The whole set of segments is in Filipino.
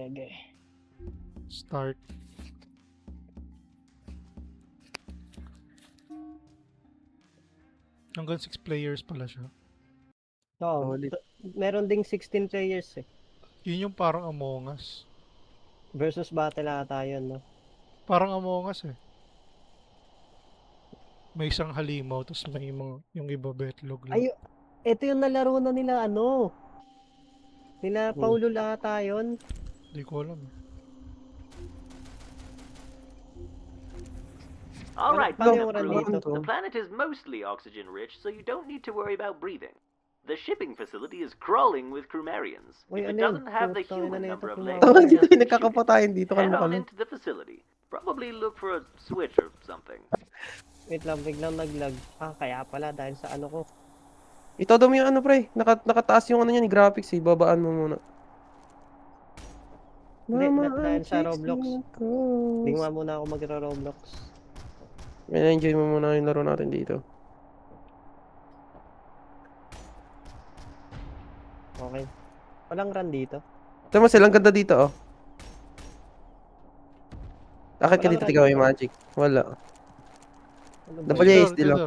Okay. Start. Hanggang 6 players pala siya. Oo, Solid. meron ding 16 players eh. Yun yung parang Among Us. Versus battle ata yun, no? Parang Among Us eh. May isang halimaw, tapos may yung iba betlog lang. Ay, ito yung nalaro na nila, ano? Nila Paulo ata yun. Di ko alam eh. All right, Paano Peanut yung run Bros. dito? The planet is mostly oxygen-rich, so you don't need to worry about breathing. The shipping facility is crawling with Crumarians. Uy, If it ano yun? doesn't have the Putang ina human na ito, number of kumakain. legs, Tama dito, just shoot nagkakapatayin it. dito. Head Kalma ka on lang. into the facility. Probably look for a switch or something. Wait lang, biglang naglag. Ah, kaya pala dahil sa ano ko. Ito daw mo yung ano pre. Nakataas yung ano niya ni graphics eh. Babaan mo muna. Hindi, Mama, dahil I'm sa Roblox. chasing ghosts. Lingwa muna ako magro-Roblox. Enjoy mo muna yung laro natin dito. Okay. Walang run dito. Tama silang ganda dito oh. Akit ka Walang dito, run tigaw dito. yung magic. Wala. Ano ba Double yun? A. ASD lang.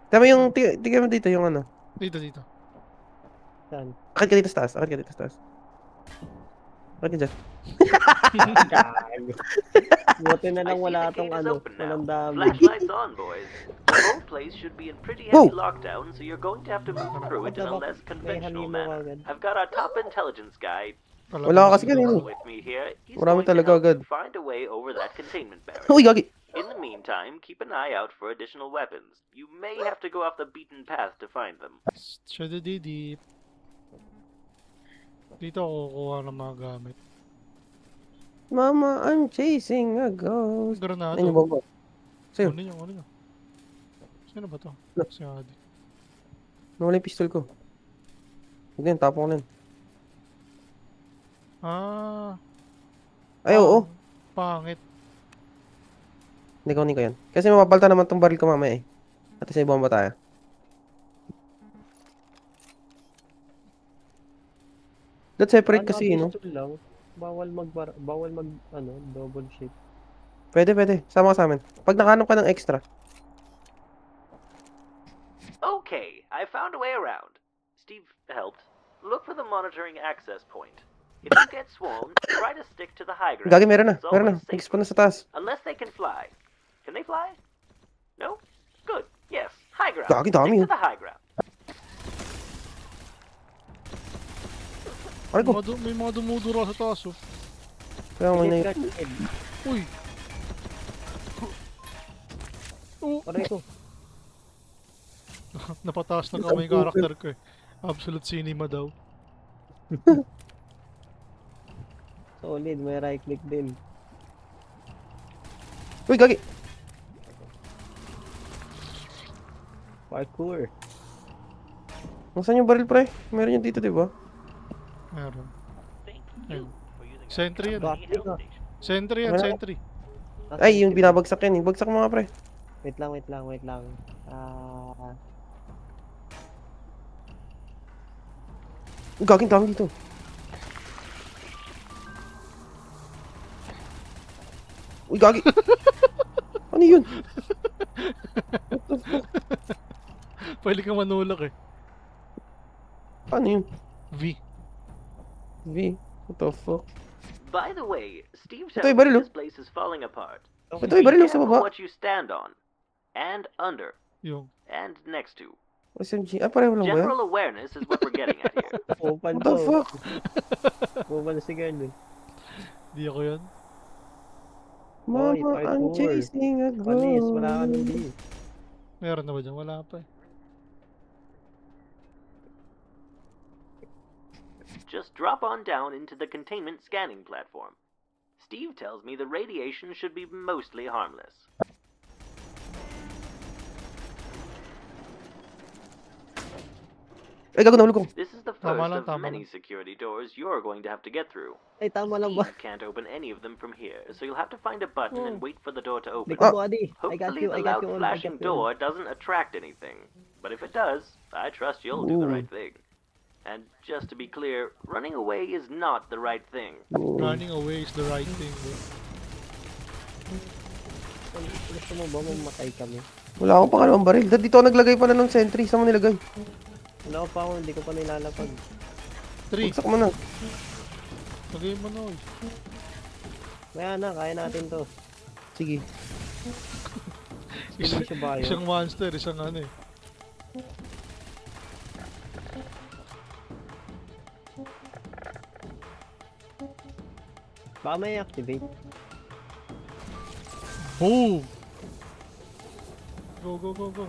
Tama yung, tigaw mo dito yung ano. Dito. Saan? Akit ka dito sa taas. Akit ka dito sa taas. Akit ka dyan. Gago. Buti na I lang see wala the tong gate is ano, open now. walang damage. Flashlights on, boys. The whole place should be in pretty Whoa. heavy lockdown, so you're going to have to move through it in a Ano ba? less May conventional halimo manner. agad. I've got our top intelligence guy Wala ka kasi kanina. with me here. He's Marami going to talaga help agad. you find a way over that containment barrier. Uy, gagi. In the meantime, keep an eye out for additional weapons. You may have to go off the beaten path to find them. Siya deep. Dito ako kukuha ng mga gamit. Mama, I'm chasing a ghost. Granado. Ayun yung bomba. Sa'yo. Ano nyo? Sino ba to? No. Si Adi. Nawala yung pistol ko. Huwag yan, tapon ko na yan. Ah. Ay, oo. Pangit. Hindi ko yan. Kasi mapapalta naman tong baril ko mamaya eh. At sa bomba tayo. That separate kasi, no? Pistol lang. Bawal mag ano, double shift. Pwede. Sama ka sa amin. Pag nakahanap ka ng extra. Okay, I found a way around. Steve helped. Look for the monitoring access point. If you get swarmed, try to stick to the high ground. Gagi, meron na. It's Meron na. always Nag-spawn safer. na sa taas. Unless they can fly. Can they fly? No? Good. Yes. High ground. Gagi, dami Stick yun. to the high ground. Aray ko. May mga dumudura sa taas oh. Kaya mo na yun. Uy! Oh! Aray ko. Napataas na kamay yung karakter ko eh. Absolute cinema daw. Solid, may right click din. Uy, gagi. Parkour. Nasaan yung baril, pre? Meron yun dito, di ba? Meron. Thank Ayun. you for using our Sentry yan. Got it. Sentry yan, Wala. sentry. Ay, yung binabagsak yan. Yung bagsak mga, pre. Wait lang. Ah, Uy, gaging dami dito. Uy, gagi. Ano yun? Pwede kang manulak eh. Ano yun? V. V. What the fuck? By the way, Steve Ito tells yung baril, me oh. this place is falling apart. Ito yung baril sa Careful baba. what you stand on. And under. Yung. And next to. SMG. Ah, pareho lang ba yan? General awareness is what we're getting at here. open What the to. fuck? Open si girl dun. Di ako yun. Oy, Mama, I'm parkour. chasing a Panis, wala ka nung ghost. D. Meron na ba dyan? Wala pa eh. Just drop on down into the containment scanning platform. Steve tells me the radiation should be mostly harmless. Ay, gago, nahulog ko. This is the first Tama lang, of tama many lang. security doors you're going to have to get through. Ay, tama lang ba? Steve can't open any of them from here, so you'll have to find a button and wait for the door to open. Liko mo, Adi. I got Hopefully you, the I got loud you all, I flashing got you all. door doesn't attract anything. But if it does, I trust you'll do the Ooh. right thing. And just to be clear, running away is not the right thing. Running away is the right thing, bro. Gusto mo ba mamatay kami? Wala akong pangalawang baril. Dito ako naglagay pala ng sentry. Saan mo nilagay? Wala pa ako, hindi ko pa nilalapag. 3. Bagsak mo na. Lagay mo na, oy. Kaya na, kaya natin to. Sige. Sinisyo ba yun? Isang monster, isang ano eh. Baka may activate. Boom! Go, go, go, go.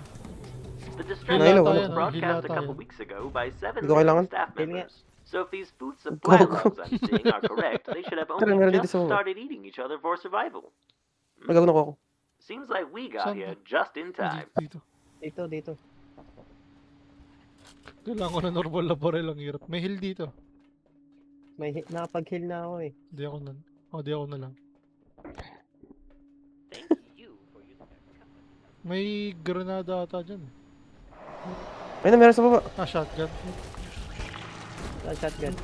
The distress Hila was tayo, broadcast a hila couple tayo. weeks ago by 7 Hindi ko kailangan. staff Hila. members. So if these food supply Go, go. logs I'm seeing are correct, they should have Tara, only meron just dito sa baba. started eating each other for survival. Magagano ko ako. Seems like we got Saan here just in time. Dito. Dito. Kailangan ko na normal na baril, ang hirap. May heal dito. Nakapag-heal na ako eh. Di ako na. Di ako na lang. Thank you for using our company. May granada ata dyan. Ayun na, meron sa baba. Shotgun. Shotgun.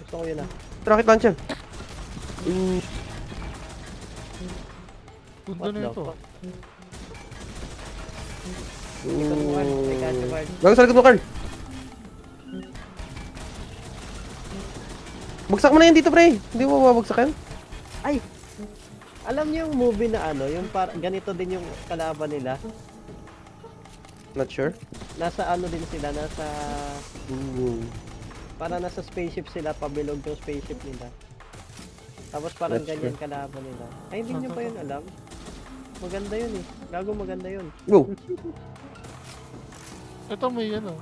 Gusto ko yun ah. Rocket launcher. Punta What na the ito. fuck? Ikot mo Carl. May cancer card. Gago sa likod mo, Carl. Bagsak mo na yan dito, pre. Hindi mo mababagsak yan. Ay! Alam niyo yung movie na ano, yung ganito din yung kalaban nila. Not sure. Nasa ano din sila, para nasa spaceship sila, pabilog yung spaceship nila. Tapos parang That's ganyan kalaban nila. Ay, hindi niyo pa yun alam. Maganda yun eh. Gago maganda yun. Go. Ito may ano.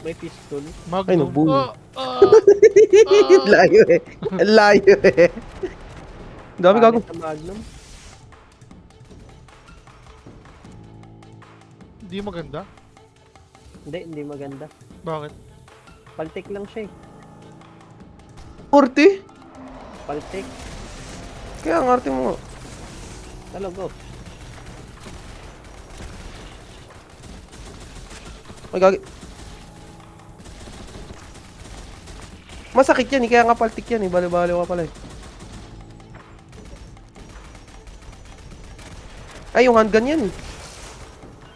May pistol. Ay, Magnum. nabulo. Ah! Layo eh. Layo eh. Dami gago. Pangit na Magnum. Hindi maganda. Hindi maganda. Bakit? Paltik lang siya eh. 40? Paltik. Kaya ang arte mo. Talago. Ay, gagi. Masakit yan eh, kaya nga paltik yan eh. Bali-bali ka pala eh. Ay, yung handgun yan eh.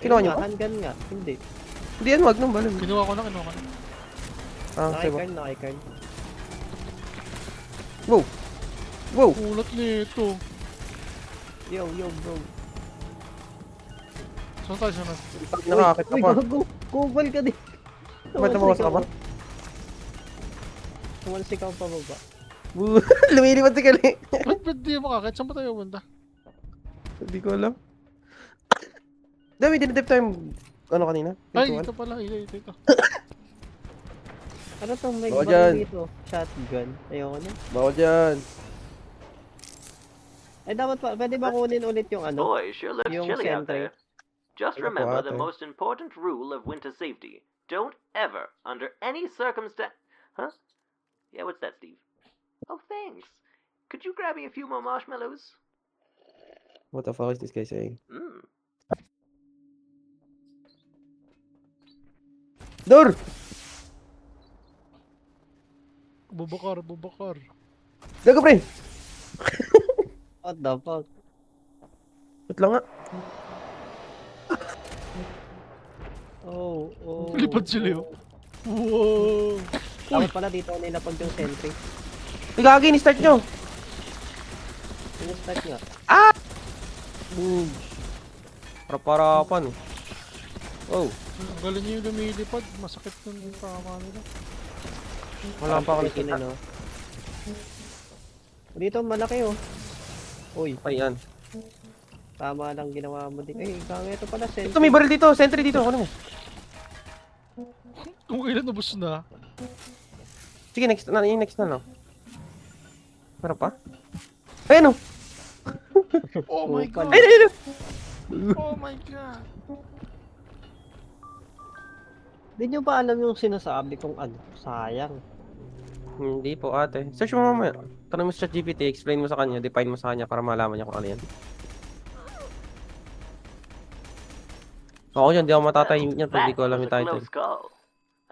Kinuha niyo ba? Handgun nga. Hindi. Hindi yan, wag nang bali. Kinuha ko na. Ah, sige ba? Nakikard. Wow. Wow. Ulat nito. Yo, bro. Saan tayo siya na? Nakakakit ka Uy, pa. gago. Kubal ka din. Ba't nabawas ka ba? Tumalsik ako pa baba. Lumilipad si Kali. Ba't di makakit? Saan ba tayo punta? Hindi ko alam. Dami, dinadip tayo ano kanina? Ay, Pintuan. dito pala. Ito. Ano tong may Bawal baril dyan. dito? Shotgun. Ayoko na. Bawal dyan. Ay, dapat pa. Pwede ba kunin ulit yung ano? Boy, sure looks Yung chilly out sentry. there. Just Ano po, remember the ate? most important rule of winter safety. Don't ever, under any circumstance... Huh? Yeah, what's that, Steve? Oh, thanks. Could you grab me a few more marshmallows? What the fuck is this guy saying? Dor! Bubakar. Gago, pre! What the fuck? Ba't lang nga? Oh. Lipad sila yun. Wow! Dapat pala dito nila pag yung sentry. Ay, gagi, ni-start nyo! Yung start nga. Boom! Para-parapan. Oh, Ang galing niyo yung lumilipad. Masakit yung tama nila. wala pa ako Parang nakita. no? Dito malaki oh. Uy, Ay, yan. tama lang ginawa mo din. Ay, ito pala sentry. Ito, may baril dito. Sentry dito. Ano mo? Kung kailan nabos na. Sige, next na. Yung next na lang. Meron pa? Ayan o! Oh my god! Ayun! Oh my god! Di nyo ba alam yung sinasabi kong ano? Sayang. Hindi po, ate. Search mo mamaya. Tanong mo sa ChatGPT, explain mo sa kanya, define mo sa kanya para malaman niya kung ano yan. Ako dyan, di ako matatahimik niyan pag di ko alam was yung a title. close call.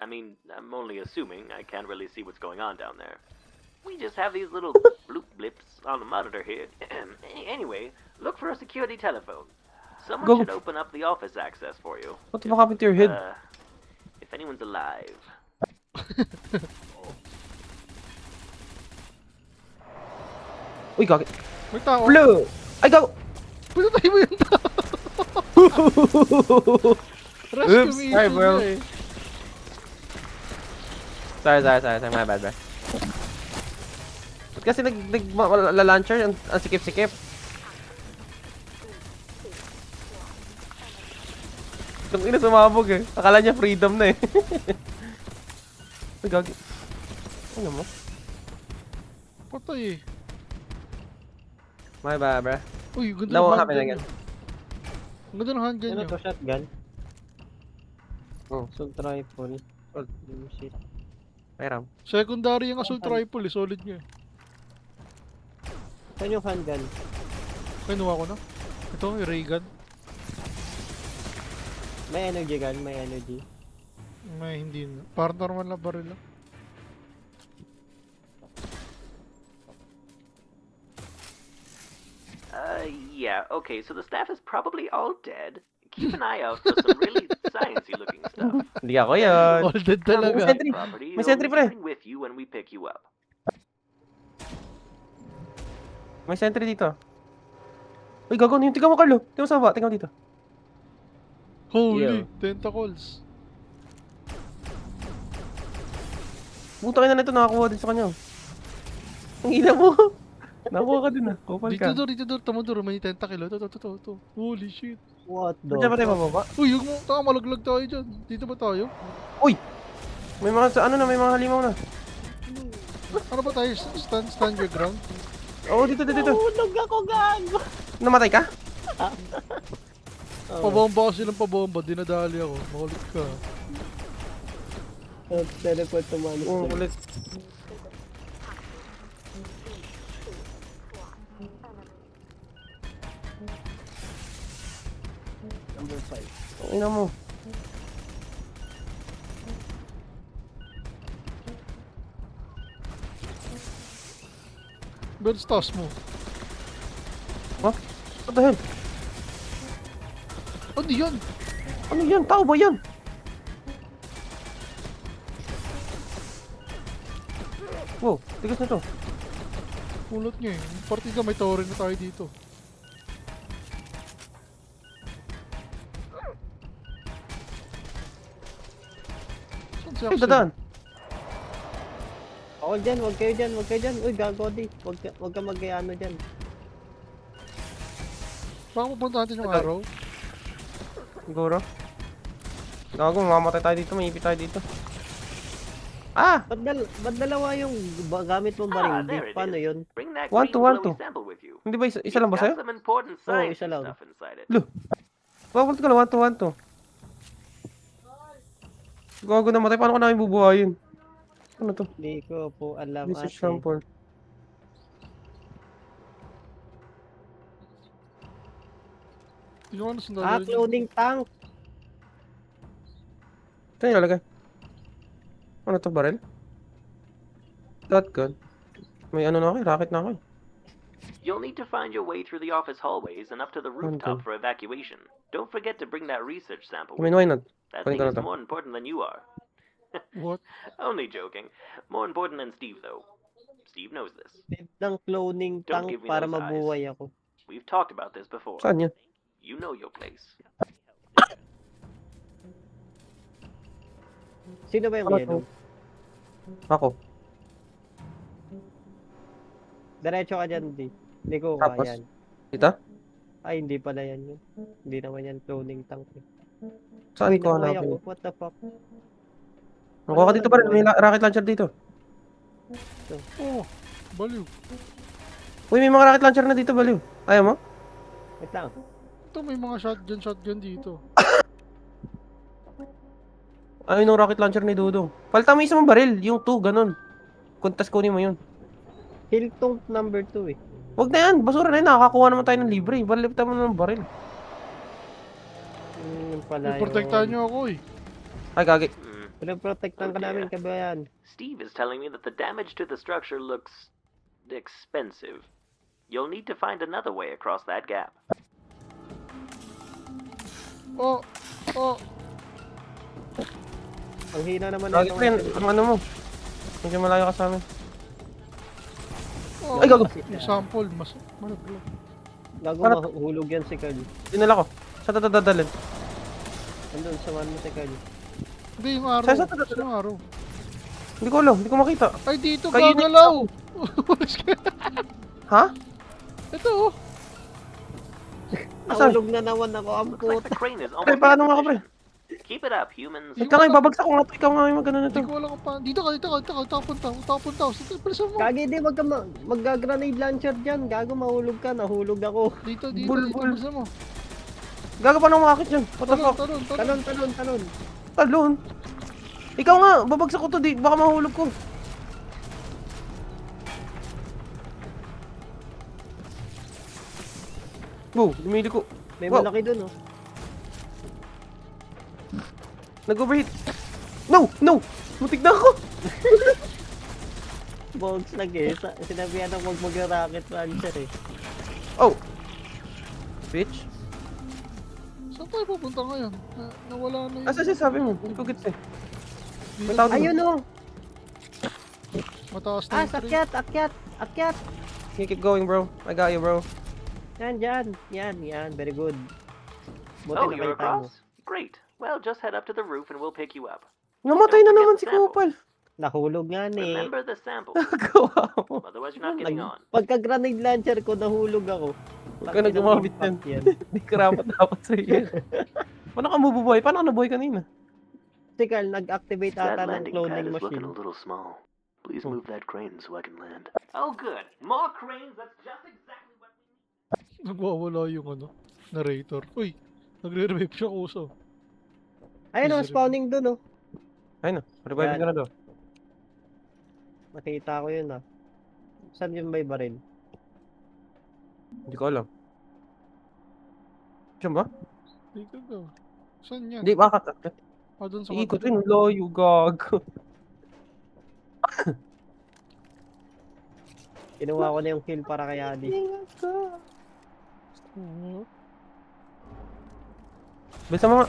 I mean, I'm only assuming. I can't really see what's going on down there. We just have these little bloop blips on the monitor here. Anyway, look for a security telephone. Someone Go. should open up the office access for you. What the fuck happened to your head? If anyone's alive. Uy, gagi. May tao. Blue! Ay, gago! Pinatay mo yung tao. Rescue Oops, mission sorry, bro. na eh. Sorry, my bad, bro. Ba't kasi nag-launcher, ang sikip-sikip. Itong ina sumabog eh. Akala niya freedom na eh. Ay, gagi. Ano mo? Patay eh. My bad, bro. Uy, ganda Lawa ng kami na handgun yan. niya. Ang ganda ng handgun Ano niya. to, shotgun? Oh. Assault rifle. Oh, shit. Mayroon. Secondary yung assault rifle eh. Solid niya eh. Saan yung handgun? Kinuha ko na. Ito, yung ray gun. May energy gun, may energy. May hindi na. Parang normal na baril lang. Yeah, okay, so the staff is probably all dead. Keep an eye out for some really sciencey looking stuff. Hindi ako yan. All dead talaga. Sentry. Property May will sentry be pre. coming with you when we pick you up. May sentry dito. Uy, gago. Yung tingnan mo, Carlo. Tingnan mo sa baba. Tingnan mo dito. Holy, Yeah. tentacles. Buta na nito. Nakakuha din sa kanya. Ang ina mo. Nakakuha ka din ah. Kupal ka. Dito, tamo dito. May tentacle. Ito. Holy shit. What the? Diyan ba tayo bababa? Uy, yung taka malaglag tayo dyan. Dito ba tayo? May mga sa ano na, may mga halimaw na. Ano ba tayo? Stand your ground? Oo, dito. Hulog ako, gago! Namatay ka? Pabomba kasi ng pabomba. Dinadali ako. Makulit ka. Teleport to Oo, monster. ulit. Number 5. Ang ina mo. Ben's taas mo. What the hell? Ano yan? Ano yan? Tao ba yan? Wow, tigas na to. Kulot niya eh. Partida may tower na tayo dito. Saan si Ay, Axel? dadaan. Ako dyan, huwag kayo dyan. Uy, gago di. Huwag ka mag-ano dyan. Baka mapunta natin yung Ito. araw. Siguro. Gago, mamamatay tayo dito. May ipit tayo dito. Ah! Ba't dalawa yung gamit mong baring? there it Paano is. yun? Bring that One green to one glowy to. sample with you. Hindi ba isa lang ba It's got sa'yo? some important science isa lang. stuff inside it. Bakit ka lang 1 to 1 to? Gago namatay. Paano ka namin bubuhayin? Ano to? Hindi ko po alam Research ate. sample. Hindi ko ano sandali. Cloning tank! Ito yung lalagay. Ano to, barrel? Shotgun. May ano na ako, rocket na ako. You'll need to find your way through the office hallways and up to the rooftop for evacuation. Don't forget to bring that research sample I with mean, why not? That Kunin thing ko na is to. more important than you are. What? Only joking. More important than Steve, though. Steve knows this. Need ng cloning Don't tank give me para those eyes. mabuhay ako. We've talked about this before. Saan yan? You know your place. Sino ba yung Ano yellow? to? Ako. Diretso ka dyan, di. Hindi ko Tapos? kaya yan. Dito? Ay, hindi pala yan yun. Hindi naman yan cloning tank. Saan Uy, ko nabuhay hanapin? ako. What the fuck? Nakuha ka dito ba rin? May rocket launcher dito. Oh, baliw. Uy, may mga rocket launcher na dito, baliw. Ayaw mo? Wait lang. Ito may mga shotgun dito. Ayaw ng rocket launcher ni Dudong. Palitan mo yung isang baril. Yung 2, ganun. Kuntas kunin mo yun. Hilton number 2 eh. Huwag na yan. Basura na yun. Nakakakuha naman tayo ng libre. Balitan mo na ng baril. Yung pala Protektahan nyo ako eh. Ay, kagi. Pinaprotektan ka Oh, namin, dear. kabayan. Steve is telling me that the damage to the structure looks expensive. You'll need to find another way across that gap. Oh! Oh! Ang hina naman Lagi nito. pa yan, ang ano mo. Medyo malayo ka sa amin. Oh! Ay, gago. Yung sample, malaglag. Gago Para- mahulog yan si Carl. Dinala ko. Saan ito dadalhin? Andun, samahan mo si Carl. Hindi, yung araw. Saan ito? Saan yung araw? Hindi ko alam, hindi ko makita. Ay, dito Kayo gagalaw! Ha? Ito oh! Asan? Nahulog na naman ako, ang Looks like puta. the crane is Pre, almost paano in nga ka, pre? position. Keep it up, humans. Yung- Ikaw nga, ibabagsak ko nga ito. Ikaw nga yung magano nito. Hindi ko alam kung paano. Dito ka punta. Sige, palisan mo. Kagi, di, wag ka mag-grenade launcher dyan. Gago, mahulog ka, nahulog ako. Dito, Bul- bul. palisan mo. Gago pa nang makakit dyan. What the Talon, fuck? Talon. Talon. Ikaw nga, babagsak ko to. Di, baka mahulog ko. Go, lumili ko. May Wow. malaki dun, oh. Nag-overheat. No! Mutik na ako. Bogs lang eh. Sinabihan ng wag mag-rocket launcher eh. Oh. Bitch. Saan tayo pupunta ngayon? Nawala na yun. Asa siya sabi mo? Hindi ko gets eh. Dito, May tao doon. Ayun, oh. mataas na Ah, yung tree. akyat. You keep going, bro. I got you, bro. Yan. Very good. Buti Oh, na you're kayo tayo. across? Great. Well, just head up to the roof and we'll pick you up. Namatay na naman si Kupal. Nahulog nga ni. Remember the sample. Gawa mo. Otherwise, you're not getting on. Pagka-grenade launcher ko, nahulog ako. Huwag ka na gumamit yan. Hindi karapat dapat sa iyo. Paano ka mabubuhay? Paano ka nabuhay kanina? Si Carl, nag-activate That ata ng landing pad cloning is looking machine. a little small. Please move that crane so I can land. Oh, good. More cranes. That's just exactly what we need. Nagwawala yung narrator. Uy, nagre-revive siya kuso. Ayun, oh, spawning dun, oh. Ayun na. Revive ka na daw. Nakita ko yun, ah. Saan yung may baril? Hindi ko alam. Diyan ba? Dito daw. Saan yan? Hindi, bakit? Ah, dun sa Iikot kabila. rin. Layo, gago. Kinuha ko na yung kill para kay Adi. Bisa mo nga.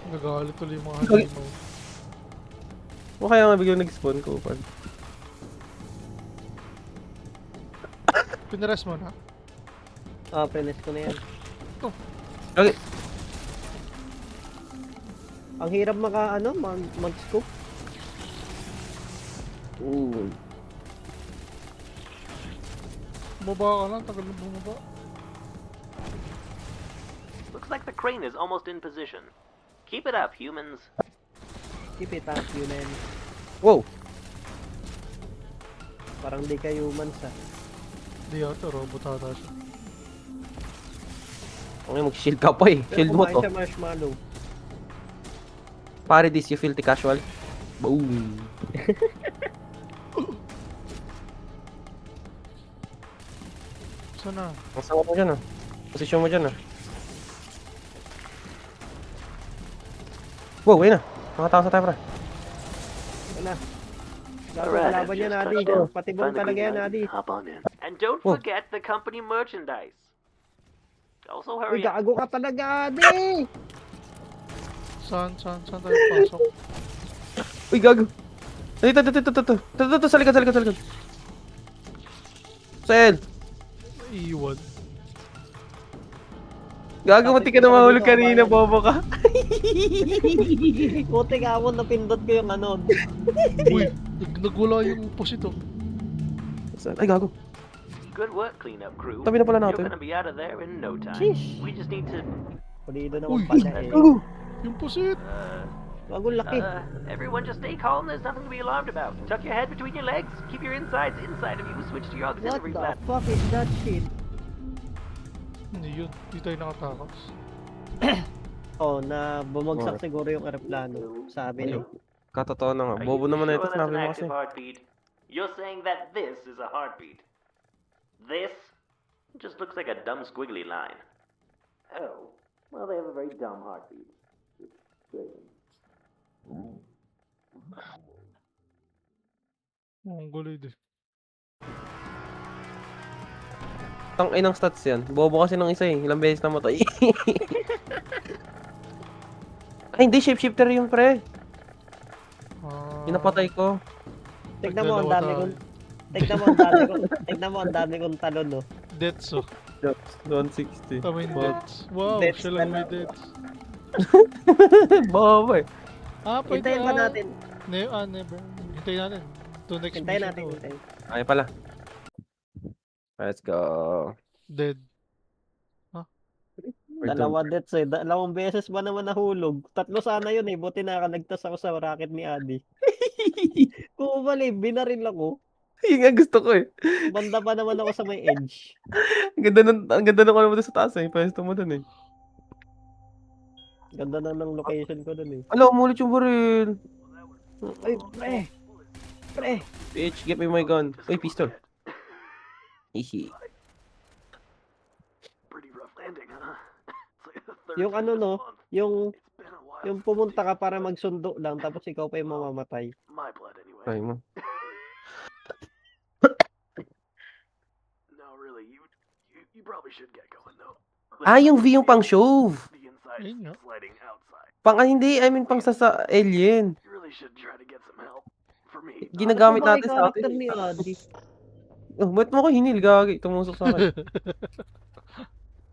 Nagagalit tuloy yung mga Ikaw- halimaw. O kaya nga biglang nag-spawn ko, Kupal. Pinares mo na? Ah, prenes ko na yan. Okay. Ang hirap mag-scoop. Ooh. Bumaba ka lang, tagal na bumaba. Looks like the crane is almost in position. Keep it up, humans. Keep it up, human. Wow. Parang di ka humans, ah. Di ata, robot ata siya. Okay, mag-shield ka pa eh. Shield mo Kumain to. siya marshmallow. Pare this, you filthy casual. Boom. Saan na? Ang sama mo dyan ah. Posisyon mo dyan ah. Wow, ayun na. Mga tao sa tayo, pre. Wala. Gago, Alright, kalaban I've yan, just Adi. touched down. Patibong Find the talaga green yan, light Adi. and hop on in. And don't Whoa. forget the company merchandise. Also, Uy, hurry up. gago ka talaga, Adi! Saan tayo pasok? Uy, gago. Dito, sa likod. Sel! Iiwan. Gago, mati ka na mahulog kanina, bobo ka. Puti ka ako, napindot ko yung ano. Uy, nagwala yung posito. Saan? Ay, gago. Good work, cleanup crew. Tabi na pala You're natin. gonna be out of there in no time. Sheesh. We just need to. Pulido Uy, naman pala eh. Gago. yung posit. Gago, laki. Everyone just stay calm. There's nothing to be alarmed about. Tuck your head between your legs. Keep your insides inside of you. Switch to your What auxiliary the platform. fuck is that shit? Hindi yun. Hindi tayo nakatakas. Oh, na bumagsak siguro yung aeroplano. Sabi niyo. Katotoo na nga. Are Bobo you naman na ito, sure that's sinabi an mo kasi. active heartbeat? You're saying that this is a heartbeat. This just looks like a dumb squiggly line. Oh, well, they have a very dumb heartbeat. It's strange. Ang gulo eh. Tang inang stats yan. Bobo kasi ng isa eh. Ilang beses na matay. Ay, hindi. Shapeshifter yung pre. Pinapatay ko. Tignan mo, ang Nagdalawa dami tayo. kong... Tignan mo, ang dami kong talon, no? Deaths oh. 160. Tama yung deaths. Wow, Deaths siya lang na may lang. deaths. Bobo eh. Pwede Hintayin ba natin? Never. Hintayin natin. To next Hintayin mission natin, oh. hintayin. Ay pala. Let's go. Dead. Dalawa deaths eh. Dalawang beses ba naman nahulog? Tatlo sana yun eh. Buti nakaligtas ako sa racket ni Adi. Kung mali, binaril ako. Yung nga gusto ko eh. Banda pa naman ako sa may edge. Ang ganda ng ano mo doon sa taas eh. Pwesto mo doon eh. Ganda na ng location ko dun eh. Ala, umulit yung baril. Ay, pre! Pre! Bitch, get me my gun. Uy, pistol. Hihi. Pretty rough landing, huh? It's like the third Yung time ano this no, month. yung It's been a while yung since pumunta we ka para magsundo lang tapos ikaw pa yung mamamatay. my blood anyway. Ay mo. No, really, you probably should get going though. Ah, yung V yung pang shove. The inside Ayun nga. sliding outside. Hindi, I mean pang sa alien. You really should try to get some help. For me. Ginagamit Babae natin sa character atin. ni Adi. Oh, ba't mo ko hinil, gagi? Tumusok sa akin.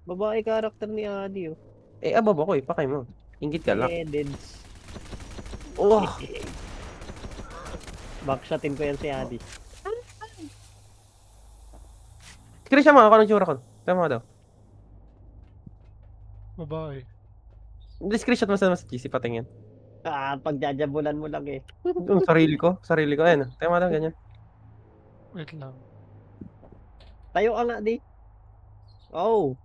Babae character ni Adi oh. Eh, abab ako eh. Pakay mo. Ingit ka lang. Deads. Oh! Backshotin ko yan si Adi. Screen siya mga kung anong tsura ko. Tama daw. Babae. Hindi, screenshot mo sa GC patingin. Pagjajabulan mo lang eh. Yung sarili ko. Ayan. Tama daw, ganyan. Wait lang. Tayo ka nga di. Oh.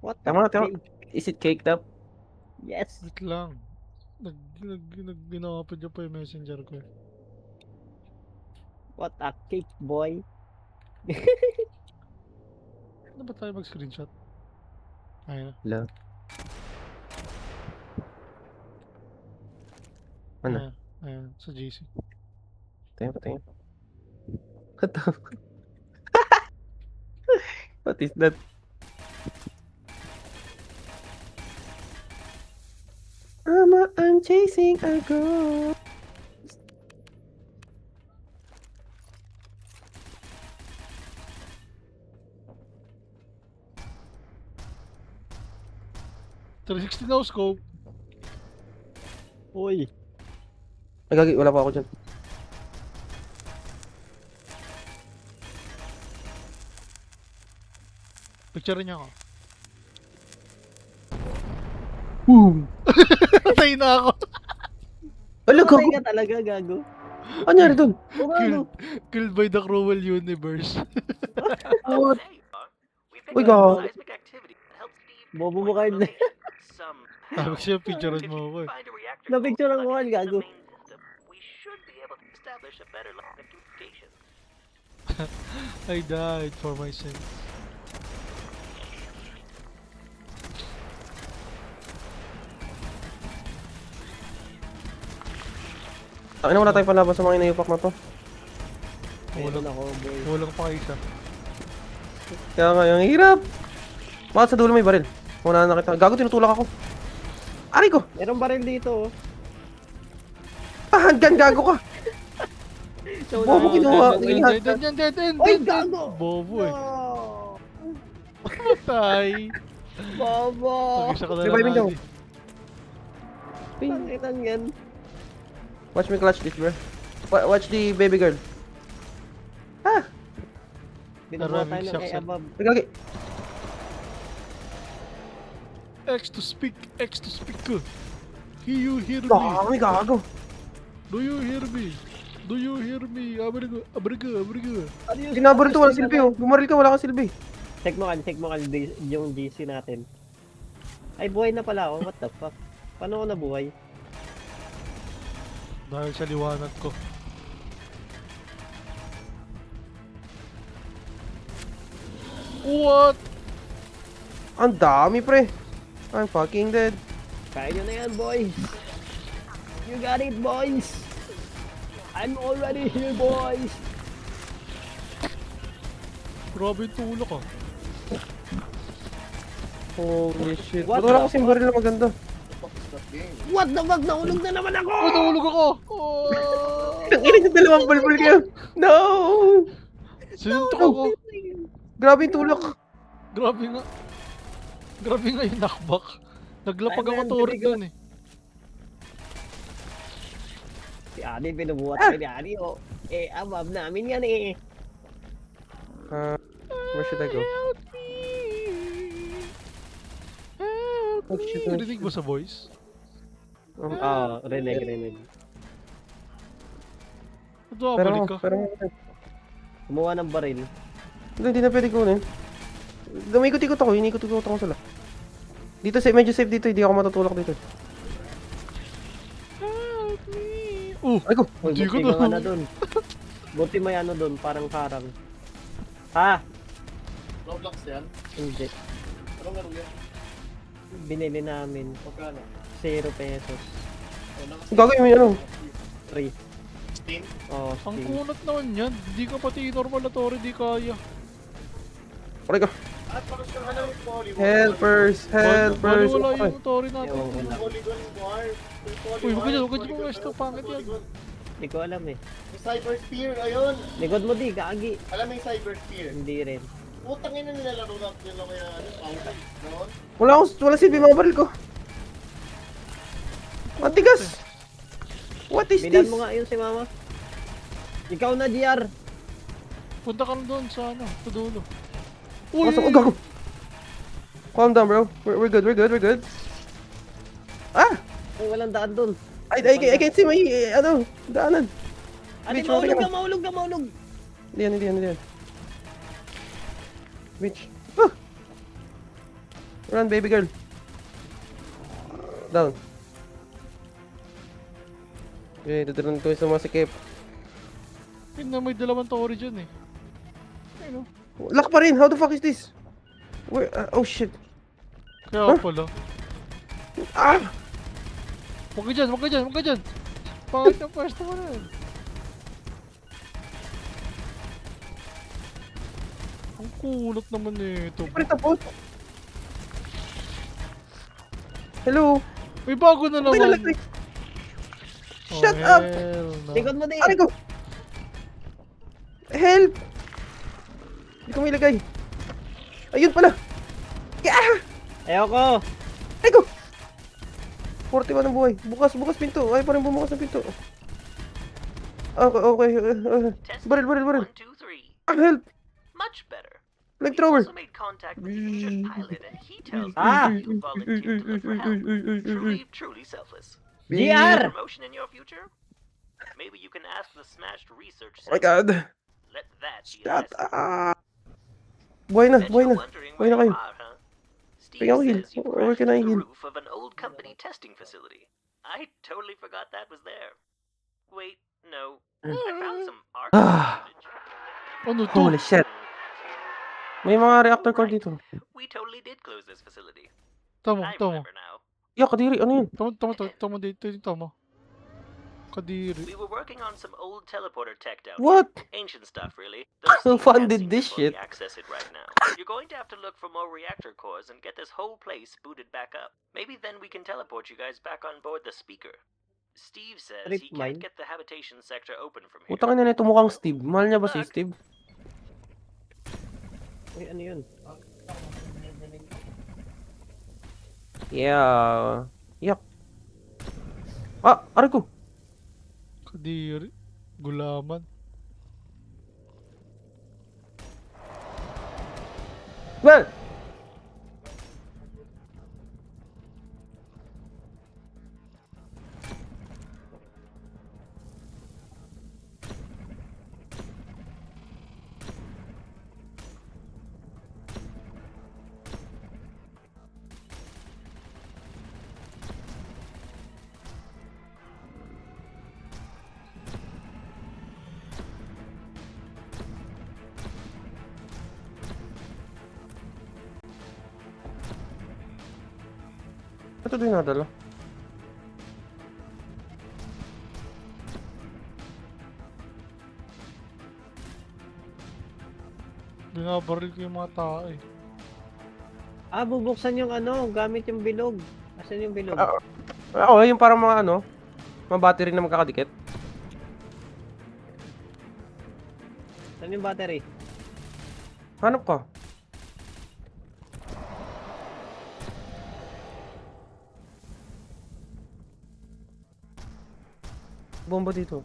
What the Tama. freak? Is it caked up? Yes. Wait lang. Ginawa pa dyan pa yung messenger ko eh. What a cake boy. Ano ba tayo mag-screenshot? Ayun. Hello. Ano? Ayan, sa GC. Patingin. What the fuck? What is that? I'm chasing a girl. .360 no scope. Uy. Ay, gagi, wala pa ako dyan. Picture niya ako. Boom! Patay na ako. Ala, Patay gago. ka talaga, gago. Ano nangyari dun? O gago. Killed by the cruel universe. What? We Uy, gago. seismic activity that helps Steve Bobo mo kayo na. some Tapos siya, picturean mo ako eh. find a reactor Na-picture close ako, by the gago. main system. We should be able to establish a better line of communication. I died for my sins. Ano, wala tayong panlaban sa mga inayupak na to. Meron ako, boy. Walang pa isa. Kaya nga, yung hirap. Bakit sa dulo may baril? Una na nakita. Gago, tinutulak ako. Aray ko! Meron baril dito, oh. Ah, hanggang gago ka! So, Bobo, kinuha. Dead end, dead end. Oy, gago! Bobo eh. Oh, Patay. Bobo! Pag-isa ka na lang Reviving daw. Adi. Tanginan yan. Watch me clutch this, bro. Watch the baby girl. Ah! Binubuha tayo Maraming ng shots, A above. Ay, gagi. X to speak. X to speak. Do you hear me? Dami, gago. Do you hear me? Do you hear me? Abrigo, abrigo, abrigo. Ano yung Ginabaril to, walang silbi oh. Bumaril ka, wala kang silbi. check mo kan yung GC natin. Ay, buhay na pala ako. What the fuck? Paano ako nabuhay? Dahil sa liwanag ko. What? Ang dami, pre. I'm fucking dead. Kaya nyo na yan, boys. You got it, boys! I'm already here, boys! Grabe yung tulak ah. Holy shit. What Ba't wala the kasing baril na maganda? What the fuck? Naulog na naman ako! Oh, nahulog ako! Oh! Ang ina yung dalawang bulbul kayo. No! Sinuntok ako. Grabe yung tulak. Grabe nga. Grabe nga yung knockback. Naglapag ako Ayun, turret bibigat. doon eh. Si Adi, binubuhat ko ni Adi, oh. Eh, abab namin yan eh. Where should I go? Help me! Help Oh, shit, me! oh, Narinig mo sa voice? Oo, rinig. Ito, balik ka. Pero, Kumuha ng baril. hindi na pwede kunin. Gamikot-ikot ako, inikot-ikot ako sila. Dito, medyo safe dito, hindi ako matutulak dito. Help me! Oh! Ay ko! Uy, Hindi ko buti ka na. na dun. Buti may ano dun, parang harang. Ha? Roblox yan? Hindi. Anong laro yan? Binili namin. Magkano? 0 pesos. Gagawin mo yung ano? 3. Steam? Oh, Ang Steam. kunat naman yan. Hindi ka pati normal na torre, di kaya. Aray ko! Ah, parang siya ano yung polygon. Helpers! Helpers! Wala Okay. yung torre natin. Ewan ko na. Polygon war. Uy, huwag ka dyan pumesto. Pangit yan. Hindi ko alam eh. May cyber spear, ayun. Likod mo di, gagi. Alam mo yung cyber spear? Hindi rin. Putang ina nilalaro natin nila kaya ano, power. Noon? Wala silbi mga baril ko. Matigas! What is Bilan this? mo nga yun si mama. Ikaw na, GR. Punta ka na doon sa ano, sa dulo. Pasok, oh gago! Calm down bro, we're good. Ah! Ay, walang daan dun. I can't see my, daanan. Adi, Bitch, okay mahulog lang. ka, mahulog. Hindi yan. Bitch. Ah! Run baby girl. Down. Okay, dadalan ko sa mga sikip. Yun na, may dalawang torre dyan eh. Ayun o. Lock pa rin, how the fuck is this? Where, oh shit. Kaya Huh? pala. Ah! Huwag ka dyan. Pangit ang pwesto mo na yun. Ang kulot naman nito. Hindi pa rin tapos. Hello? May bago na May naman. nalagay. Shut up! Hell no. Likod mo di. Aray ko! Help! Hindi ko may lagay. Ayun pala! Ah! Ayoko. Aray ko! 41 ang buhay. Bukas pinto. Ay pa rin bumukas ang pinto. Okay. Test Baril. 1, 2, 3. Ah, help! Much better. Leg We thrower! also made contact with the injured pilot, and he tells Ah! me you volunteered to look for help. Truly selfless. GR! Promotion in your future? Maybe you can ask the smashed research Oh my center. god! Let that be a Shut lesson. up! Buhay na! Bet you're wondering Buhay na where kayo. you are, huh? Steve Tingnan ko heal. says you Where crashed can I into heal? the roof of an old company testing facility. I totally forgot that was there. Wait, no. I found some archive footage. Ano to? Holy shit! May mga reactor core dito. We totally did close this facility. Tama. I remember now. Yeah, kadiri. Ano yun? Tama dito. Tama. Kadiri. We were working on some old teleporter tech down What? here. Ancient stuff, really. Who Those things funded can't seem this to fully shit? access it right now. You're going to have to look for more reactor cores and get this whole place booted back up. Maybe then we can teleport you guys back on board the speaker. Steve says Rip he can't mine. get the habitation sector open from here. Utang na nito mukhang Steve. Mahal niya ba si Steve? Uy, ano yun? Yeah. Yak. Ah! Aray ko! Kadiri. Gulaman. Well! Ito din nadala. Binabaril ko yung mga tao eh. Bubuksan yung ano, gamit yung bilog. Asan yung bilog? Oo, yung parang mga ano, mga battery na magkakadikit. Saan yung battery? Hanap ka. Bomba dito.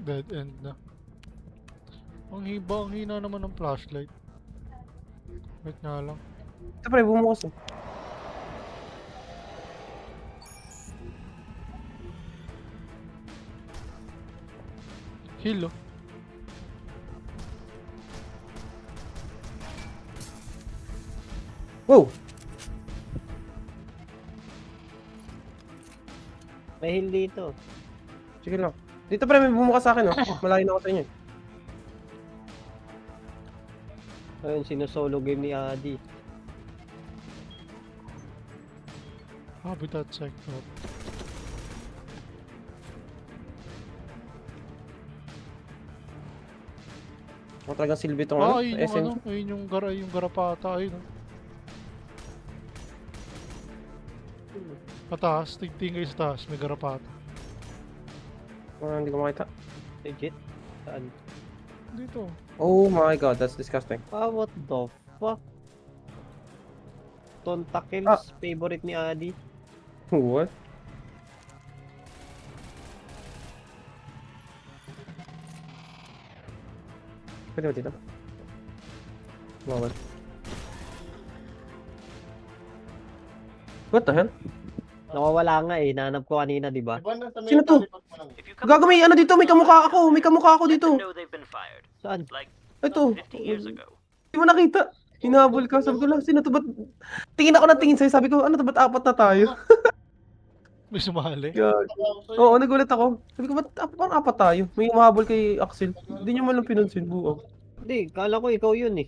Dead end na. Ang hina naman ng flashlight. Wait nga lang. Ito pre, bumukas eh. Heal oh. Wow! May heal dito. Sige lang. Dito pre, may bumukas sa akin oh. Malayo na ako sa inyo. Ayun, sinusolo game ni Adi. Habitat sector. Ako talagang silbi itong ano, Ayun yung SMG. ano, ayun yung garapata, ayun oh. Pataas, tingin kayo sa taas, may garapata. Hindi ko makita. Legit? Saan? Dito. Oh my god, that's disgusting. What the fuck? Tonta kills, favorite ni Adi. What? Pwede ba dito? Bawal. What the hell? Nawawala nga eh, nanap ko kanina, di ba? Iba na sa Sino to? talikod mo lang. If you come Gago, may ano dito, may kamukha ako. May kamukha ako let dito. them know they've been fired. Saan? Like Ito. 50 years ago. Hindi mo nakita. Hinabol ka. Sabi ko lang, sino to? Ba't... Tingin ako ng tingin sa'yo. Sabi ko, ano to? Ba't apat na tayo? May sumali. God. Wala ako sa'yo. Oo, nagulat ako. Sabi ko, ba't parang apat tayo? May humahabol kay Axel. Hindi niya man lang pinansin. Buo. Hindi, kala ko ikaw yun eh.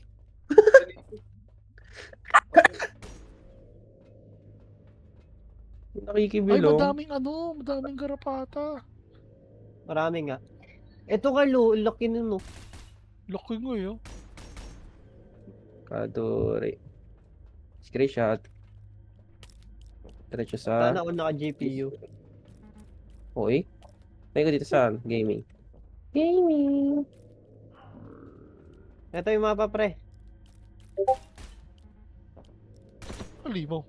Ay, Nakikibilong. madaming garapata. Marami nga. Ito Carlo, laki nun no. Laki nga eh oh. Kadori. Screenshot. Diretso sa... Sana ako naka-GPU. Oy. May ko dito sa gaming. Gaming. Ito yung mapa pre. Alimaw.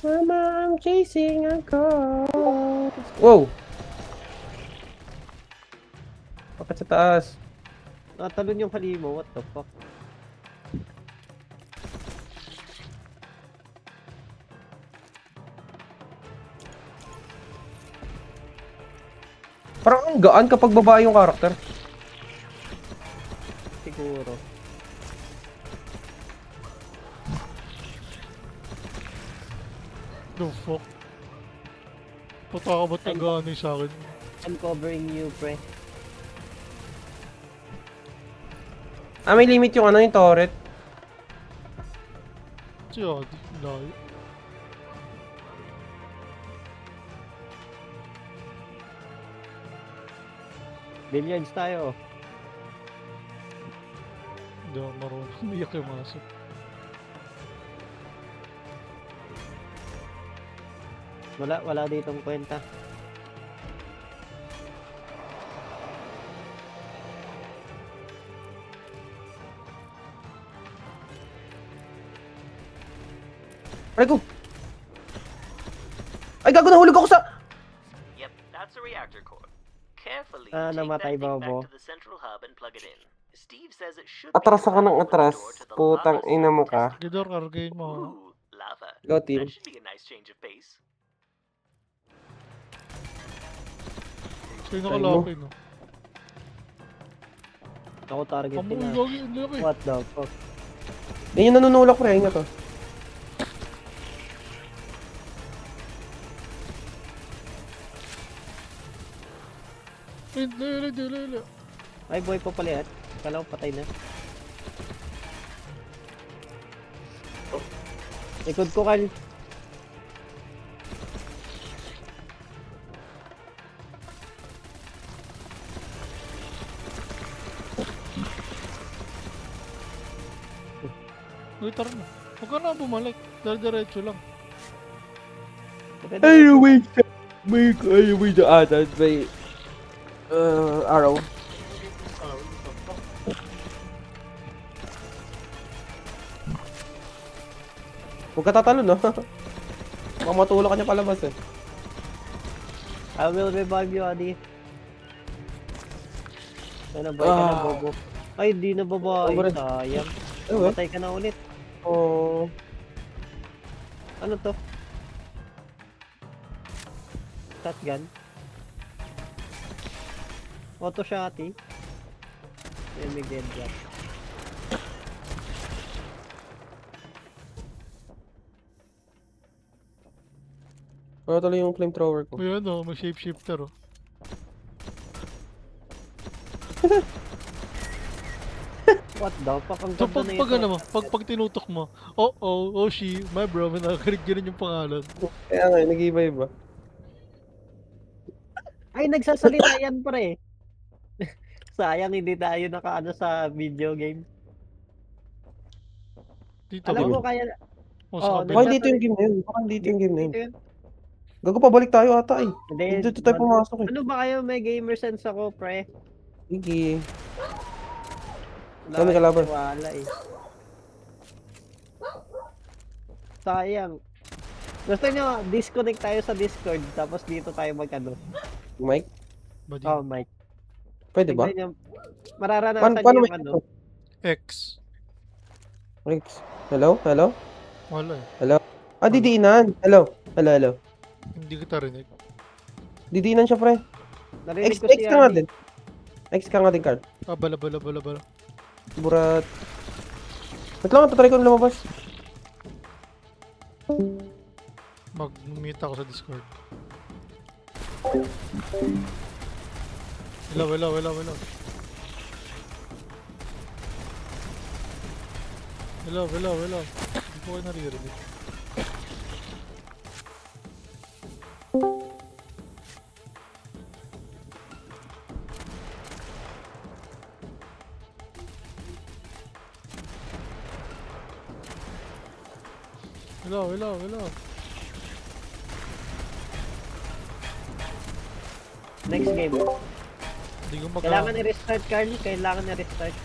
Mama, I'm chasing a ghost. Wow! Bakit sa taas? Natalon yung halimo, what the fuck? Parang ang gaan kapag babae yung karakter. Siguro. The fuck? Pataka ba't nag-ano sa akin? I'm covering you pre. May limit yung ano yung turret. Si Adi, layo. Billiards tayo. Hindi ako marunong. Umiyak yung maso. Wala ditong kwenta. Ay ko! Ay gago, nahulog ako sa... Yep, that's a reactor core. Carefully namatay take that thing Bobo. back to the central hub and plug it in. Steve says it should Atras be ako ng the atras. door to the Putang lava ina mo zone ka. test. Gidor, kargayin mo. Ooh, lava. Go team. That should be a nice change of pace. Sa'yo Try mo. nakalapin oh. Ako target Amoy, nila. gagi, ang laki. What the fuck? Yan yung nanunulak pre, ingat to. Lele. Ay boy pa pala yan. Kala ko patay na. Likod ko Carl. tara na. Huwag ka na bumalik. Diretso lang. Anyway, anyway, the other may arrow. Huwag ka tatalo, no? Baka matulog ka niya palabas eh. I will revive you, Adi. Ay, nabay ka na, bobo. Ay, di na babae. Sobre. Sayang. Ay, weh. Matay ka na ulit. Oh, Ano to? Shotgun? Auto shotty? Yan, may dead drop. ano tuloy yung flamethrower ko? Uy, ano, may shapeshifter, oh. What the fuck? Ang So, ganda na pag ito. ano mo, pag tinutok mo, oh, she, my bro, may nakakarig ganun yung pangalan. Kaya nga, nag-iba-iba. Ay, nagsasalita yan, pre. Sayang, hindi tayo nakaano sa video game. Dito Alam ba? ko kaya... O, Oo, sa Baka kabila. dito yung game na yun. Baka dito yung game na yun. Dito yun. Gago, pabalik tayo ata eh. Hindi, Dito tayo pumasok eh. Ano ba kayo? May gamer sense ako, pre. Sige. Wala Kami kalaban. kayong wala eh. Sayang. Gusto nyo, disconnect tayo sa Discord, tapos dito tayo mag-ano. Mike? Ba di? Oh, Mike. Pwede ba? Tignan nyo, mararanasan Paano nyo may yung ano. X. Rex? Hello? Hello? Wala eh. Hello? Ah, didiinan. Hello? Hello, hello. Hindi kita rinig. Didiinan siya, pre. Narinig X, ko X si ka nga Adi. din. X ka nga din, Carl. Ah, bala. Burat. Wait lang, tatry ko na lumabas. Mag-meet ako sa Discord. Hello. Hello. Hindi ko kayo naririnig. Hello. Next game. Hindi ko Kailangan i-restart, Carl. Kailangan i-restart.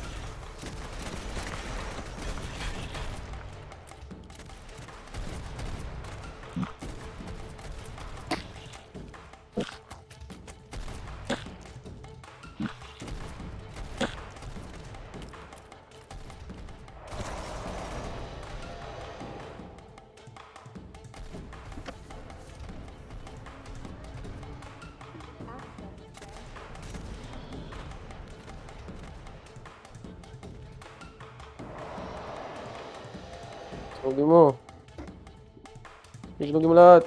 Sugi mo. Sugi mo lahat.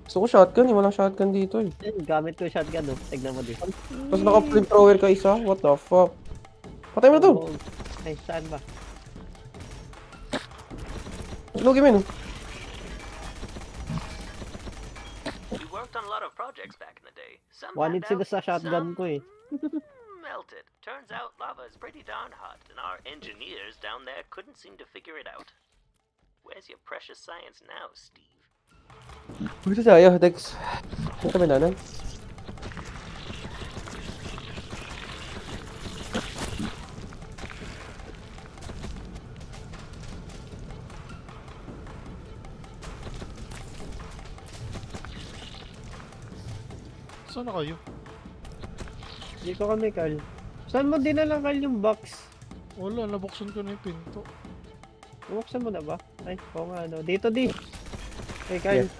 Gusto ko shotgun eh. Walang shotgun dito eh. Yan, gamit ko yung shotgun, oh. Tignan mo din. Tapos naka-flamethrower ka isa. What the fuck? Patay mo na to. Oh. Ay, saan ba? Sugi mo yun. We worked on a lot of projects back in the day. Some Wanted panned sila sa out, shotgun some ko eh. melted. Turns out lava is pretty darn hot, and our engineers down there couldn't seem to figure it out. Where's your precious science now, Steve? Dito tayo, Dex. Saan kami nanan? Saan na kayo? Dito kami, Carl. Saan mo dinala, Carl, yung box? Wala, nabuksan ko na yung pinto. Buksan mo na ba? Ay, oo nga, ano. Dito, di. Okay, Carl. Yes.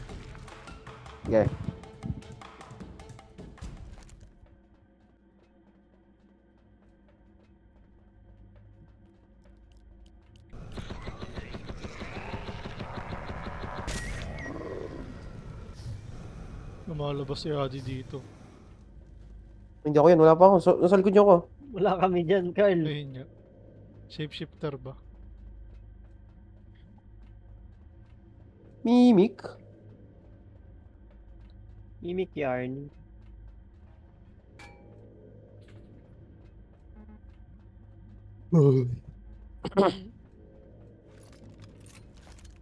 Okay. Lumalabas si Adi dito. Hindi ako yan. Wala pa ako. Nasa likod niyo ako. Wala kami dyan, Carl. Ayun nga. Shapeshifter ba? Mimic. Mimic yarn.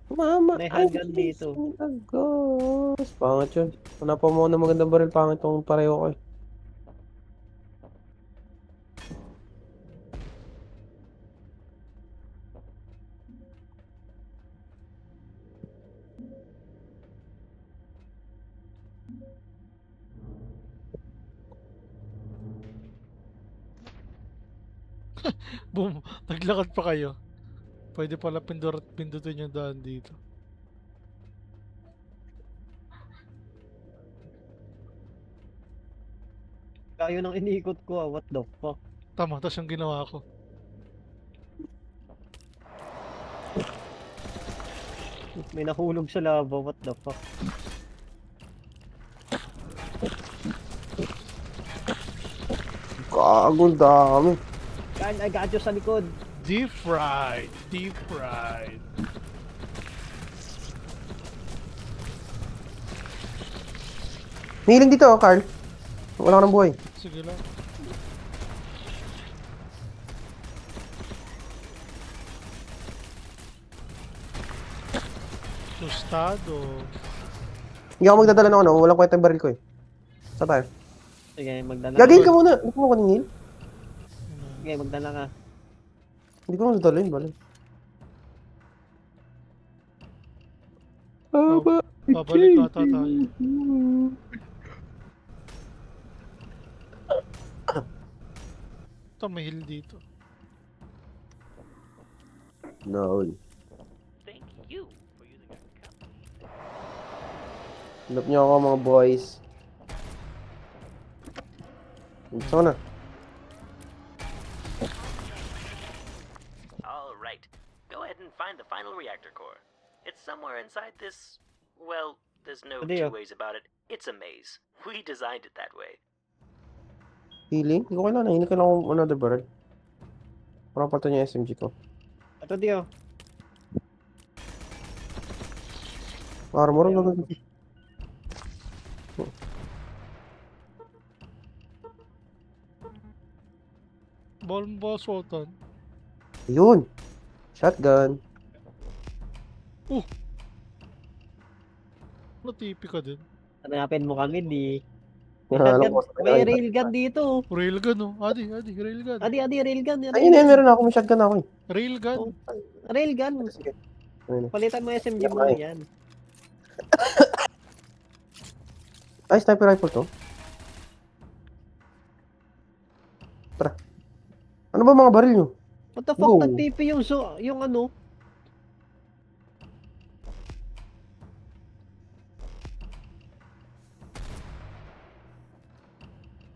Mama, May ay, handgun dito. agos. Pangit yun. Hanapan mo na magandang baril. Pangit tong pareho ko eh. Boom. Naglakad pa kayo. Pwede pala pindutin yung daan dito. Kayo nang iniikot ko ah. What the fuck? Tama, tas yung ginawa ko. May nahulog sa lava. What the fuck? Gago, dami. Carl, I got you sa likod. Deep fried. Deep fried. Healing dito, oh, Carl. Wala ka ng buhay. Sige lang. Tostado. Hindi ako magdadala ng ano. Walang kwenta yung baril ko eh. Saan tayo? Sige, magdala Gagawin ka. ka muna. Hindi ko mo kaningil. Sige, magdala ka. Hindi ko naman dadala yung baril. Oh, babalik ata tayo. Ito, may heal dito. No. Thank you for using our company. Hanap niyo ako mga boys. Gusto ko na. All right. Go ahead and find the final reactor core. It's somewhere inside this. Well, there's no Ano yun? two ways about it. It's a maze. We designed it that way. Healing? Hindi ko kailangan. Hindi ko kailangan another barrel. Parang pata niya SMG ko. Ito diyo. Armor Ayun. lang. Ball mo ba sultan? Yun. Shotgun. Natipi ka din. Hanapin mo kami, di. May Alam ko, shotgun. May railgun dito. Railgun oh. Adi, railgun. Adi, railgun. Ayun yan, meron ako. May shotgun ako eh. Railgun. Railgun. Sige. Ayun na. Palitan mo SMG mo Okay. yan. Ay, sniper rifle to. Tara. Ano ba mga baril nyo? What the fuck? Go. Nag-TP yung ano.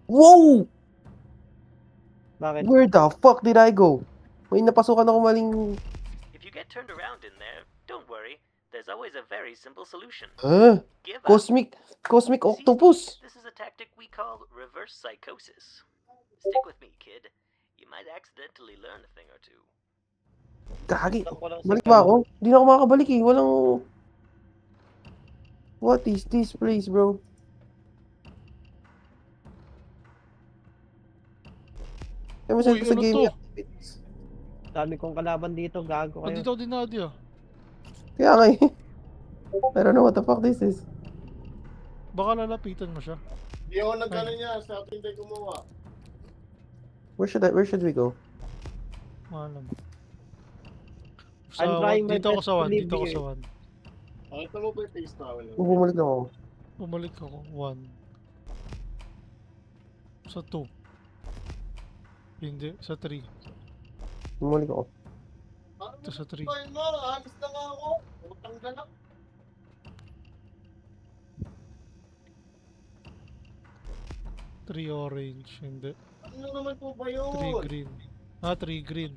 Wow! Bakit? Where the fuck did I go? May napasukan ako maling... If you get turned around in there, don't worry. There's always a very simple solution. Give up. Cosmic octopus! This is a tactic we call reverse psychosis. Stick with me, kid. You might accidentally learn a thing or two. Gagi. Lang ko lang si Balik ba Carl. ako? Hindi na ako makakabalik eh. Walang... What is this place, bro? Kaya masaya Uy, ko sa ano game. to? Dami kong kalaban dito. Gago kayo. Nandito din na Adi ah. Kaya nga eh. I don't know what the fuck this is. Baka lalapitan mo siya. Hindi ako nagkano niya, sa akin tayo gumawa. Where should we go? Malam. I'm trying my Dito ako best sa to 1. live Dito ako here. sa 1. Pakita mo ba yung face towel? Bumalik na ako. Bumalik ako. 1. Sa 2. Hindi. Sa 3. Bumalik ako. Ano Ito sa 3. ba yun nga? Alis na nga ako. Utang ka na. 3 orange. Hindi. Ano naman po ba 3 yun? green. Ah, 3 green.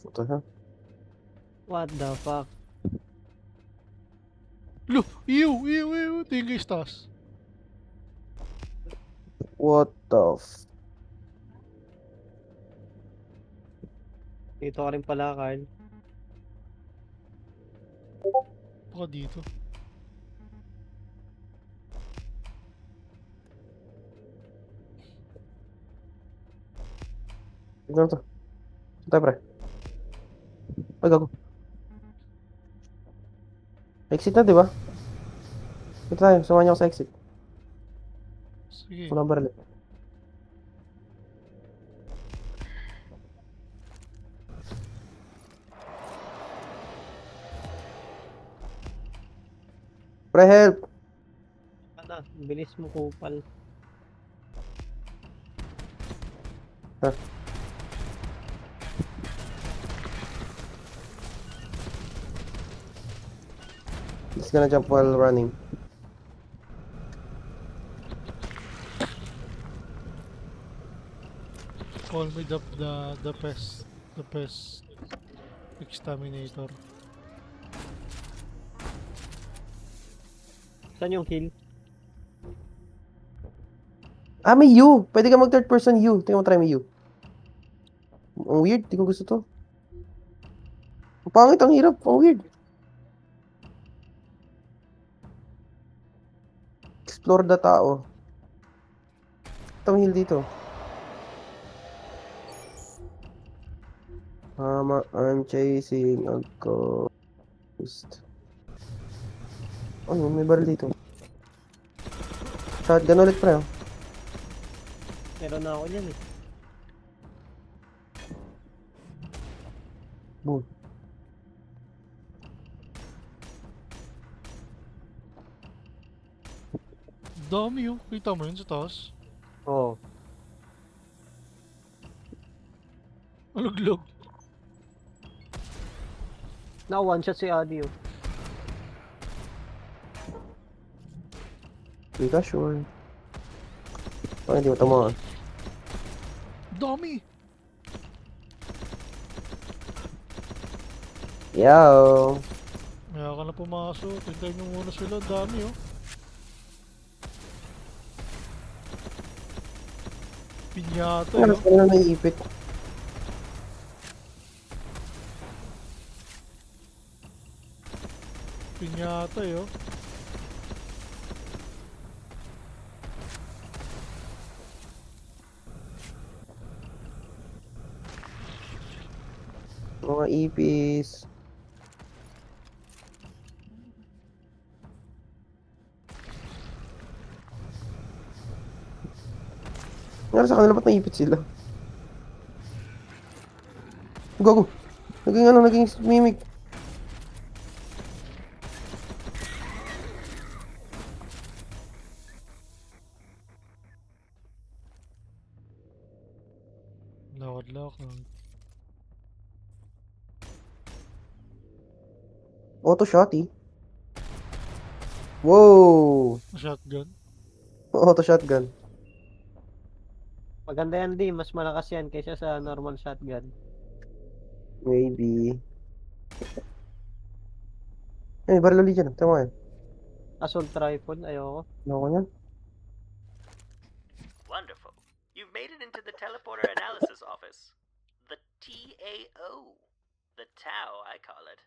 Ito ha? What the fuck? Lo! Ew! Tingin kay Stas. What the f... Dito ka rin pala, Carl. Baka dito. Tignan mo to. Saan tayo, pre? Ay, gago. Exit na, di ba? Dito tayo. Samahan niyo ako sa exit. Sige. Walang baril. Pre, help! Ano, bilis mo kupal. Ha? He's gonna jump while running. Call me the pest exterminator. Saan yung kill? Ah, may U! Pwede ka mag third person U. Tingnan mo, try may U. Ang weird. Di ko gusto to. Ang pangit, ang hirap. Ang weird. Explore the tao. Ito ang heal dito. I'm chasing a ghost. Oh, may baril dito. Shotgun ulit, pre. Meron na ako niyan eh. Boom. Dami yun. Kita mo yun sa taas. Oo. Aluglog. Na one shot si Adi oh. Hindi ka sure. Oh, hindi mo tamaan. Dami. Yo! Kaya ka na pumasok. Hintayin mo muna sila. Dami oh. Pinyata Ano yun. na naiipit? Pinyata yun. Mga ipis. Nga sa kanila ba't naipit sila? Gago. Naging mimic. Lakad-lakad. Auto shotty. Wow! Shotgun. Auto shotgun. Maganda yan di, mas malakas yan kaysa sa normal shotgun. Maybe. Eh, baril ulit dyan. Tama yan. Assault rifle, ayoko. Ano ko yan? Wonderful. You've made it into the teleporter analysis office. The TAO. The Tau, I call it.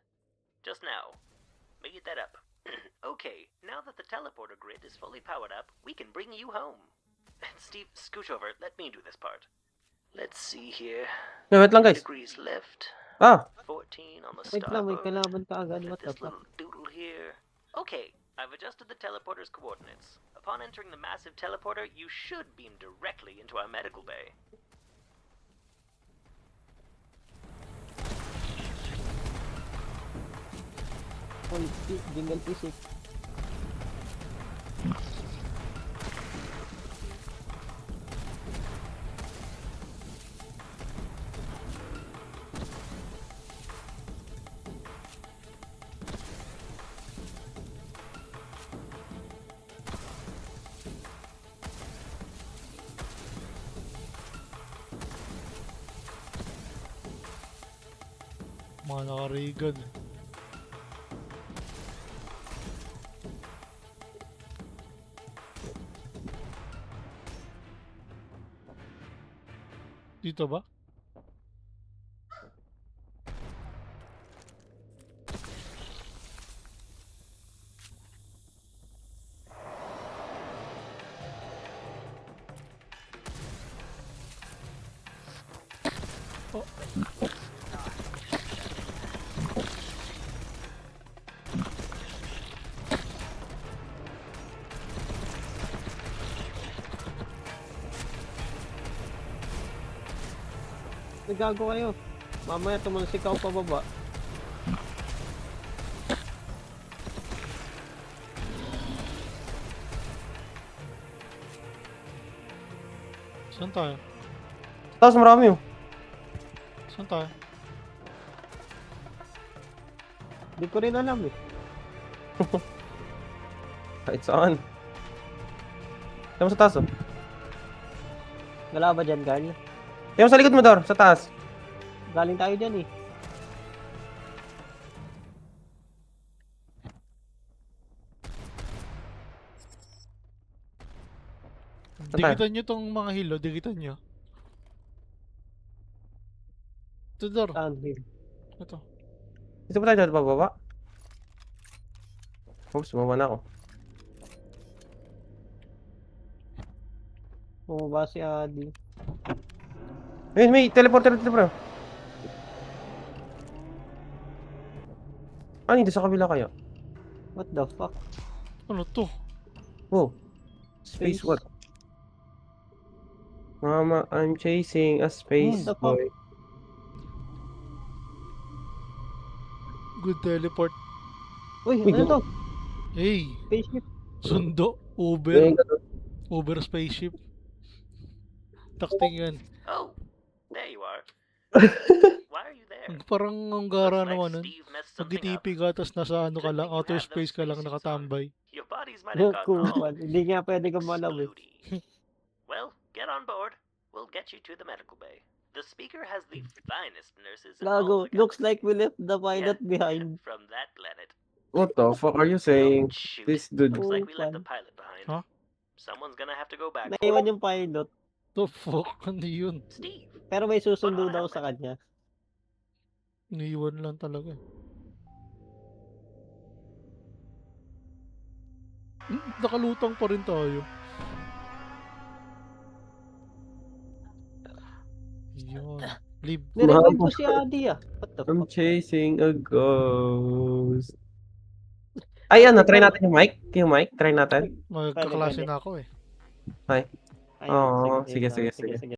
Just now. Made that up. Okay, now that the teleporter grid is fully powered up, we can bring you home. Steve, scooch over. Let me do this part. Let's see here. No, wait lang guys. Degrees left. Ah! 14 on the Wait lang, may starboard. kalaban ka agad. What Let the this fuck? little doodle here. Okay, I've adjusted the teleporter's coordinates. Upon entering the massive teleporter, you should beam directly into our medical bay. Hoy, jingle physics. Mga naka-Reagan. Dito ba? Nagago kayo. Mamaya tumalsikaw pa baba. Saan tayo? Tapos marami oh. Saan tayo? Di ko rin alam eh. Kahit saan. Tingnan mo sa taas oh. Wala ba dyan, Carl? Tingnan mo sa likod mo, Dor. Sa taas. Galing tayo dyan eh. Saan tayo? Dikitan nyo tong mga hilo, dikitan nyo. Tudor, Saan? ito. Dito pa tayo dito pababa. Oops, sumama na ako. Bumaba si Adi. Ayun, may teleporter dito, bro. Ano, dito sa kabila kaya? What the fuck? Ano to? Oh. Space what? Mama, I'm chasing a space What the fuck? boy. Good teleport. Uy, Uy, ano to? Hey, Spaceship. sundo. Ayun, Uber. Uber spaceship. Takting yan. Oh, there you are. Why are you there? Parang ang gara Looks like naman nun. Steve messed something up. Nag-TP ka, tapos nasa ano ka Good lang, thing you outer have those space ka lang spacesuits on. nakatambay. Your bodies might have gotten all Kuman. Hindi nga pwede gumalaw eh. explodey. Well, get on board. We'll get you to the medical bay. The speaker has the finest nurses in all Gago. the Looks galaxy. like we left the pilot behind. From that planet. What the fuck are you saying? Don't shoot. This dude. Looks like we left the Kuman. pilot behind. Huh? Someone's gonna have to go back. Naiwan yung pilot. The fuck? Ano yun? Steve. Pero may susundo Wala daw naman. sa kanya. Iniiwan lang talaga. Nakalutang pa rin tayo. Yun. Leave. Nirevive ko si Adi ah. What the I'm fuck? chasing a ghost. Ay, ano, try natin yung mic? Yung mic, try natin. Magkaklase Pwede. na ako eh. Ayun, Oo, sige. sige.